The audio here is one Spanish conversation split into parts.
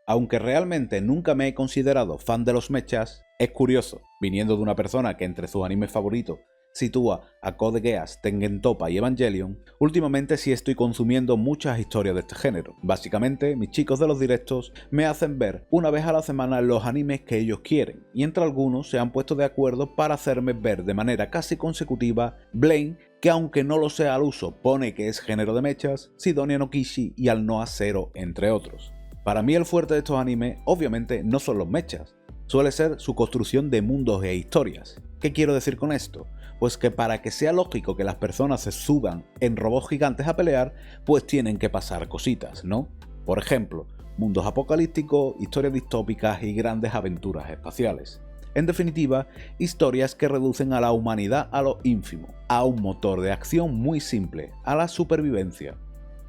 Aunque realmente nunca me he considerado fan de los mechas, es curioso, viniendo de una persona que entre sus animes favoritos sitúa a Code Geass, Tengen Toppa y Evangelion, últimamente sí estoy consumiendo muchas historias de este género. Básicamente, mis chicos de los directos me hacen ver una vez a la semana los animes que ellos quieren, y entre algunos se han puesto de acuerdo para hacerme ver de manera casi consecutiva Blame, que aunque no lo sea al uso pone que es género de mechas, Sidonia no Kishi y Alnoa Zero, entre otros. Para mí el fuerte de estos animes obviamente no son los mechas, suele ser su construcción de mundos e historias. ¿Qué quiero decir con esto? Pues que para que sea lógico que las personas se suban en robots gigantes a pelear, pues tienen que pasar cositas, ¿no? Por ejemplo, mundos apocalípticos, historias distópicas y grandes aventuras espaciales. En definitiva, historias que reducen a la humanidad a lo ínfimo, a un motor de acción muy simple, a la supervivencia.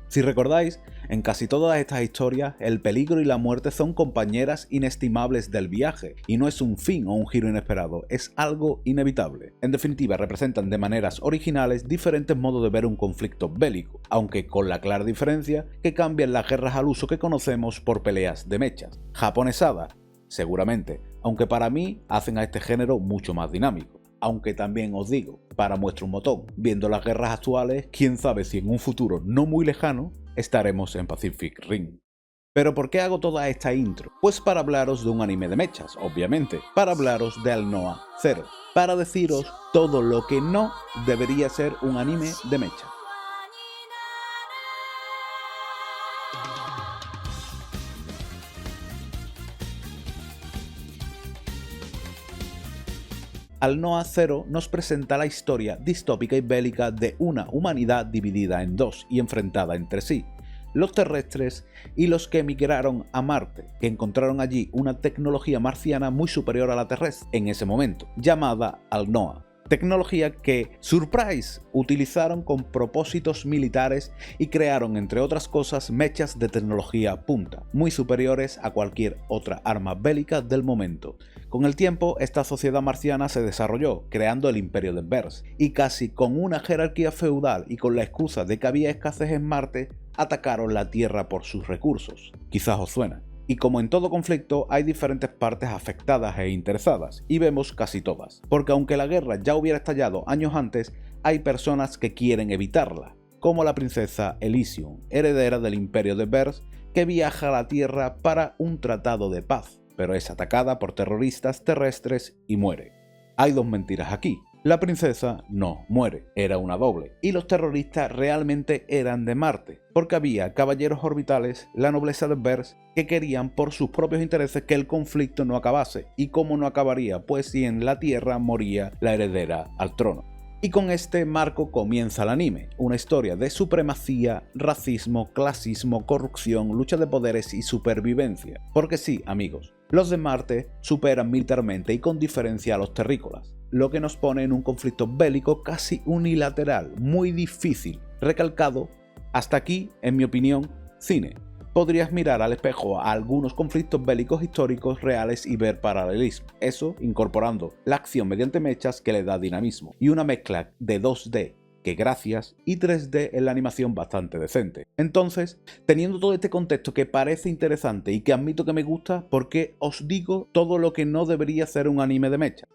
Si recordáis, en casi todas estas historias, el peligro y la muerte son compañeras inestimables del viaje, y no es un fin o un giro inesperado, es algo inevitable. En definitiva, representan de maneras originales diferentes modos de ver un conflicto bélico, aunque con la clara diferencia que cambian las guerras al uso que conocemos por peleas de mechas. Japonesada, seguramente, aunque para mí hacen a este género mucho más dinámico. Aunque también os digo, para muestra un botón, viendo las guerras actuales, quién sabe si en un futuro no muy lejano estaremos en Pacific Rim. ¿Pero por qué hago toda esta intro? Pues para hablaros de un anime de mechas, obviamente, para hablaros de Alnoa Zero, para deciros todo lo que no debería ser un anime de mechas. Alnoa Zero nos presenta la historia distópica y bélica de una humanidad dividida en dos y enfrentada entre sí, los terrestres y los que emigraron a Marte, que encontraron allí una tecnología marciana muy superior a la terrestre en ese momento, llamada Alnoa. Tecnología que, surprise, utilizaron con propósitos militares y crearon, entre otras cosas, mechas de tecnología punta, muy superiores a cualquier otra arma bélica del momento. Con el tiempo, esta sociedad marciana se desarrolló, creando el Imperio de Verse, y casi con una jerarquía feudal y con la excusa de que había escasez en Marte, atacaron la Tierra por sus recursos. Quizás os suena. Y como en todo conflicto, hay diferentes partes afectadas e interesadas, y vemos casi todas, porque aunque la guerra ya hubiera estallado años antes, hay personas que quieren evitarla, como la princesa Elysium, heredera del Imperio de Verse, que viaja a la Tierra para un tratado de paz, pero es atacada por terroristas terrestres y muere. Hay dos mentiras aquí. La princesa no muere, era una doble, y los terroristas realmente eran de Marte, porque había caballeros orbitales, la nobleza de Verse, que querían por sus propios intereses que el conflicto no acabase, y cómo no acabaría, pues si en la Tierra moría la heredera al trono. Y con este marco comienza el anime, una historia de supremacía, racismo, clasismo, corrupción, lucha de poderes y supervivencia. Porque sí, amigos, los de Marte superan militarmente y con diferencia a los terrícolas, lo que nos pone en un conflicto bélico casi unilateral, muy difícil, recalcado, hasta aquí, en mi opinión, cine. Podrías mirar al espejo a algunos conflictos bélicos históricos reales y ver paralelismo, eso incorporando la acción mediante mechas que le da dinamismo, y una mezcla de 2D, que gracias, y 3D en la animación bastante decente. Entonces, teniendo todo este contexto que parece interesante y que admito que me gusta, ¿por qué os digo todo lo que no debería ser un anime de mecha?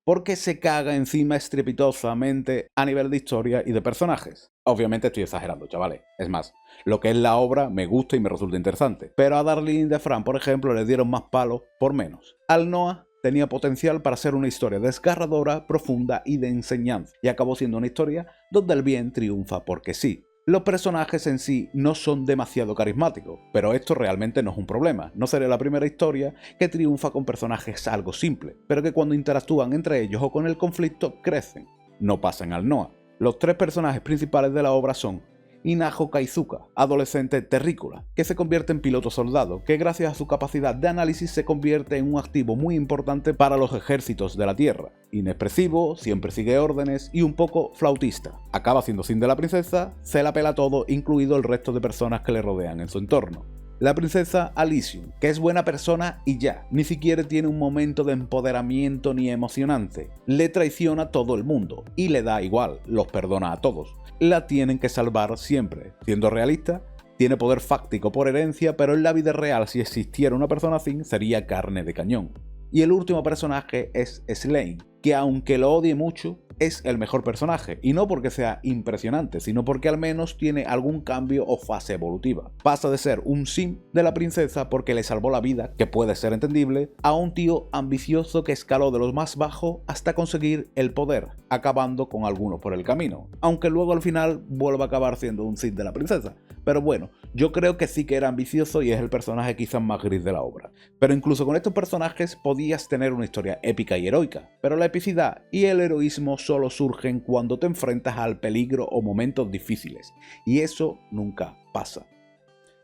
Porque se caga encima estrepitosamente a nivel de historia y de personajes. Obviamente estoy exagerando, chavales. Es más, lo que es la obra me gusta y me resulta interesante. Pero a Darling de Fran, por ejemplo, le dieron más palos por menos. Alnoa tenía potencial para ser una historia desgarradora, profunda y de enseñanza. Y acabó siendo una historia donde el bien triunfa porque sí. Los personajes en sí no son demasiado carismáticos, pero esto realmente no es un problema. No sería la primera historia que triunfa con personajes algo simples, pero que cuando interactúan entre ellos o con el conflicto crecen. No pasa en Alnoa. Los tres personajes principales de la obra son Inajo Kaizuka, adolescente terrícola, que se convierte en piloto soldado, que gracias a su capacidad de análisis se convierte en un activo muy importante para los ejércitos de la Tierra. Inexpresivo, siempre sigue órdenes y un poco flautista. Acaba siendo sin de la princesa, se la pela todo, incluido el resto de personas que le rodean en su entorno. La princesa Alysium, que es buena persona y ya, ni siquiera tiene un momento de empoderamiento ni emocionante. Le traiciona a todo el mundo y le da igual, los perdona a todos. La tienen que salvar siempre. Siendo realista, tiene poder fáctico por herencia, pero en la vida real si existiera una persona así sería carne de cañón. Y el último personaje es Sláine, que aunque lo odie mucho, es el mejor personaje, y no porque sea impresionante, sino porque al menos tiene algún cambio o fase evolutiva. Pasa de ser un sim de la princesa porque le salvó la vida, que puede ser entendible, a un tío ambicioso que escaló de los más bajos hasta conseguir el poder, acabando con algunos por el camino, aunque luego al final vuelva a acabar siendo un sim de la princesa. Pero bueno, yo creo que sí que era ambicioso y es el personaje quizás más gris de la obra. Pero incluso con estos personajes podías tener una historia épica y heroica, pero la epicidad y el heroísmo solo surgen cuando te enfrentas al peligro o momentos difíciles, y eso nunca pasa.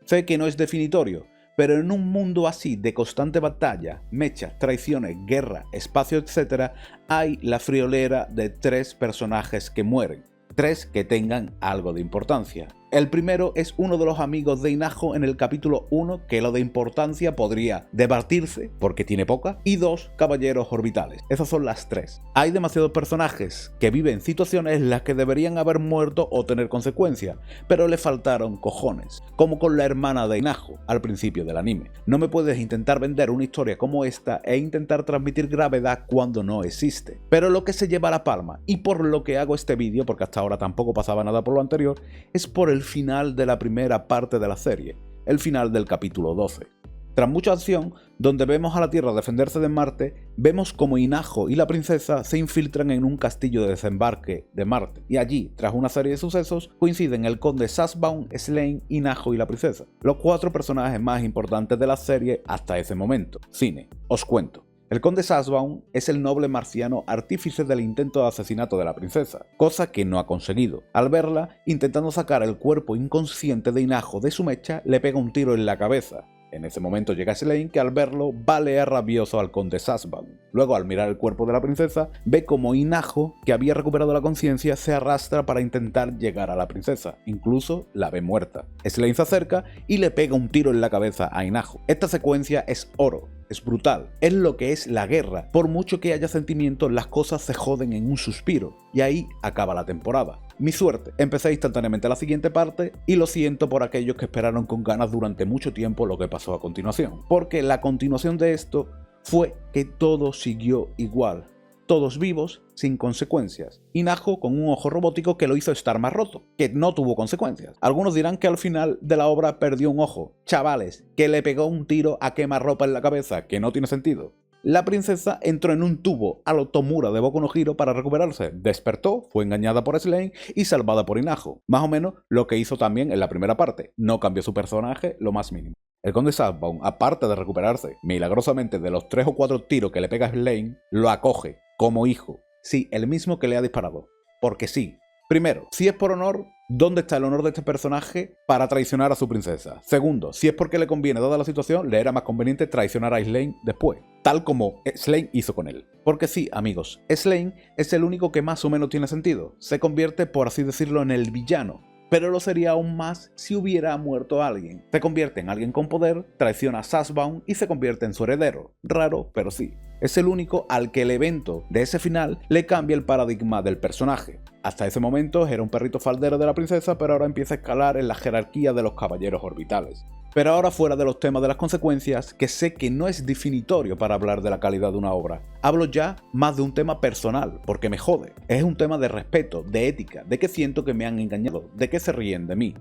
Sé que no es definitorio, pero en un mundo así de constante batalla, mechas, traiciones, guerra, espacio, etc., hay la friolera de 3 personajes que mueren, 3 que tengan algo de importancia. El primero es uno de los amigos de Inajo en el capítulo 1, que lo de importancia podría debatirse, porque tiene poca, y 2 caballeros orbitales. Esas son las 3. Hay demasiados personajes que viven situaciones en las que deberían haber muerto o tener consecuencias, pero le faltaron cojones, como con la hermana de Inajo al principio del anime. No me puedes intentar vender una historia como esta e intentar transmitir gravedad cuando no existe. Pero lo que se lleva la palma, y por lo que hago este vídeo, porque hasta ahora tampoco pasaba nada por lo anterior, es por el final de la primera parte de la serie, el final del capítulo 12. Tras mucha acción, donde vemos a la Tierra defenderse de Marte, vemos como Inajo y la princesa se infiltran en un castillo de desembarque de Marte, y allí, tras una serie de sucesos, coinciden el conde Sassbaum, Sláine, Inajo y la princesa, los 4 personajes más importantes de la serie hasta ese momento. Cine, os cuento. El conde Sassbaum es el noble marciano artífice del intento de asesinato de la princesa, cosa que no ha conseguido. Al verla, intentando sacar el cuerpo inconsciente de Inajo de su mecha, le pega un tiro en la cabeza. En ese momento llega Sláine, que al verlo balea rabioso al conde Sassbaum. Luego, al mirar el cuerpo de la princesa, ve como Inajo, que había recuperado la conciencia, se arrastra para intentar llegar a la princesa. Incluso la ve muerta. Sláine se acerca y le pega un tiro en la cabeza a Inajo. Esta secuencia es oro. Es brutal, es lo que es la guerra. Por mucho que haya sentimientos, las cosas se joden en un suspiro. Y ahí acaba la temporada. Mi suerte, empecé instantáneamente la siguiente parte y lo siento por aquellos que esperaron con ganas durante mucho tiempo lo que pasó a continuación. Porque la continuación de esto fue que todo siguió igual. Todos vivos, sin consecuencias. Inajo con un ojo robótico que lo hizo estar más roto, que no tuvo consecuencias. Algunos dirán que al final de la obra perdió un ojo. Chavales, que le pegó un tiro a quemarropa en la cabeza, que no tiene sentido. La princesa entró en un tubo a lo Tomura de Boku no Hero para recuperarse. Despertó, fue engañada por Sláine y salvada por Inajo. Más o menos lo que hizo también en la primera parte. No cambió su personaje lo más mínimo. El conde Sassbaum, aparte de recuperarse milagrosamente de los 3 o 4 tiros que le pega Sláine, lo acoge como hijo. Sí, el mismo que le ha disparado. Porque sí. Primero, si es por honor, ¿dónde está el honor de este personaje para traicionar a su princesa? Segundo, si es porque le conviene dada la situación, le era más conveniente traicionar a Sláine después, tal como Sláine hizo con él. Porque sí, amigos, Sláine es el único que más o menos tiene sentido. Se convierte, por así decirlo, en el villano. Pero lo sería aún más si hubiera muerto alguien. Se convierte en alguien con poder, traiciona a Sassbaum y se convierte en su heredero. Raro, pero sí. Es el único al que el evento de ese final le cambia el paradigma del personaje. Hasta ese momento era un perrito faldero de la princesa, pero ahora empieza a escalar en la jerarquía de los caballeros orbitales. Pero ahora fuera de los temas de las consecuencias, que sé que no es definitorio para hablar de la calidad de una obra. Hablo ya más de un tema personal, porque me jode. Es un tema de respeto, de ética, de que siento que me han engañado, de que se ríen de mí.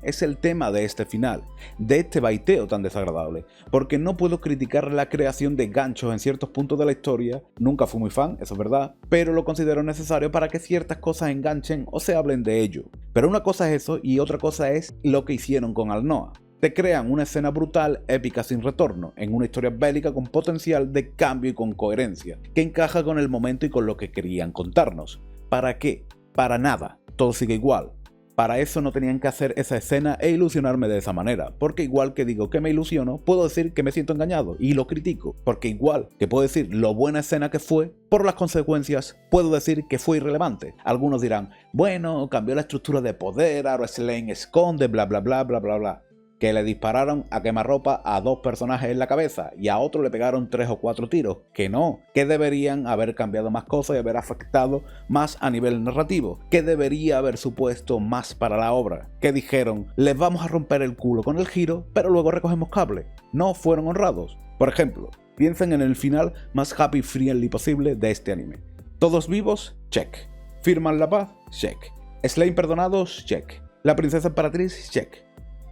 Es el tema de este final, de este baiteo tan desagradable, porque no puedo criticar la creación de ganchos en ciertos puntos de la historia, nunca fui muy fan, eso es verdad, pero lo considero necesario para que ciertas cosas enganchen o se hablen de ello. Pero una cosa es eso y otra cosa es lo que hicieron con Alnoa. Te crean una escena brutal, épica sin retorno, en una historia bélica con potencial de cambio y con coherencia, que encaja con el momento y con lo que querían contarnos. ¿Para qué? Para nada, todo sigue igual. Para eso no tenían que hacer esa escena e ilusionarme de esa manera, porque igual que digo que me ilusiono, puedo decir que me siento engañado y lo critico, porque igual que puedo decir lo buena escena que fue, por las consecuencias puedo decir que fue irrelevante. Algunos dirán, bueno, cambió la estructura de poder, ahora Sláine esconde, bla bla bla bla bla bla. que le dispararon a quemarropa a 2 personajes en la cabeza y a otro le pegaron 3 o 4 tiros, que no, que deberían haber cambiado más cosas y haber afectado más a nivel narrativo, que debería haber supuesto más para la obra, que dijeron, les vamos a romper el culo con el giro, pero luego recogemos cable. No fueron honrados. Por ejemplo, piensen en el final más happy friendly posible de este anime. Todos vivos, check. Firman la paz, check. Slain perdonados, check. La princesa emperatriz, check.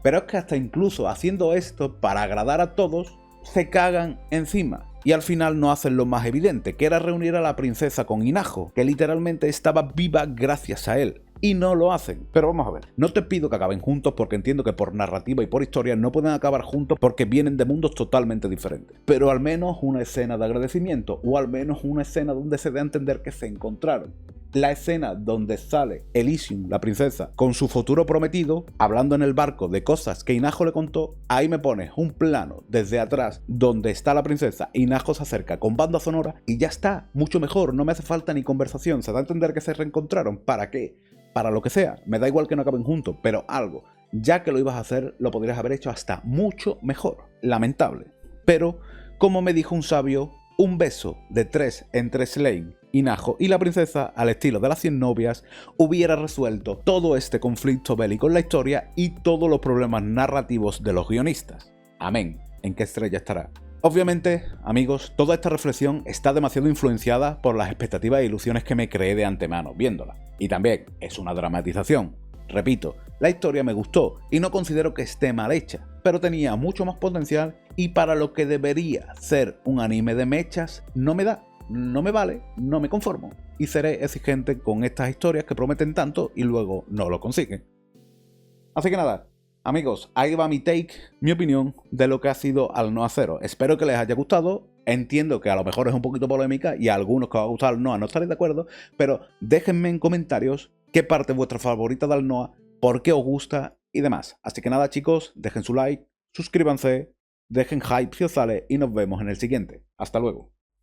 Pero es que hasta incluso haciendo esto para agradar a todos, se cagan encima. Y al final no hacen lo más evidente, que era reunir a la princesa con Inajo, que literalmente estaba viva gracias a él. Y no lo hacen. Pero vamos a ver, no te pido que acaben juntos porque entiendo que por narrativa y por historia no pueden acabar juntos porque vienen de mundos totalmente diferentes. Pero al menos una escena de agradecimiento, o al menos una escena donde se dé a entender que se encontraron. La escena donde sale Elysium, la princesa, con su futuro prometido, hablando en el barco de cosas que Inajo le contó, ahí me pones un plano desde atrás donde está la princesa, Inajo se acerca con banda sonora y ya está, mucho mejor, no me hace falta ni conversación, se da a entender que se reencontraron, ¿para qué? Para lo que sea, me da igual que no acaben juntos, pero algo, ya que lo ibas a hacer, lo podrías haber hecho hasta mucho mejor, lamentable. Pero, como me dijo un sabio, un beso de 3 entre Slain, Inajo y la princesa, al estilo de las 100 novias, hubiera resuelto todo este conflicto bélico en la historia y todos los problemas narrativos de los guionistas. Amén. ¿En qué estrella estará? Obviamente, amigos, toda esta reflexión está demasiado influenciada por las expectativas e ilusiones que me creé de antemano viéndola. Y también es una dramatización. Repito, la historia me gustó y no considero que esté mal hecha, pero tenía mucho más potencial y para lo que debería ser un anime de mechas, no me da. No me vale, no me conformo y seré exigente con estas historias que prometen tanto y luego no lo consiguen. Así que nada, amigos, ahí va mi take, mi opinión de lo que ha sido Aldnoah Zero. Espero que les haya gustado. Entiendo que a lo mejor es un poquito polémica y a algunos que os va a gustar Aldnoah no estaréis de acuerdo, pero déjenme en comentarios qué parte es vuestra favorita de Aldnoah, por qué os gusta y demás. Así que nada, chicos, dejen su like, suscríbanse, dejen hype si os sale y nos vemos en el siguiente. Hasta luego.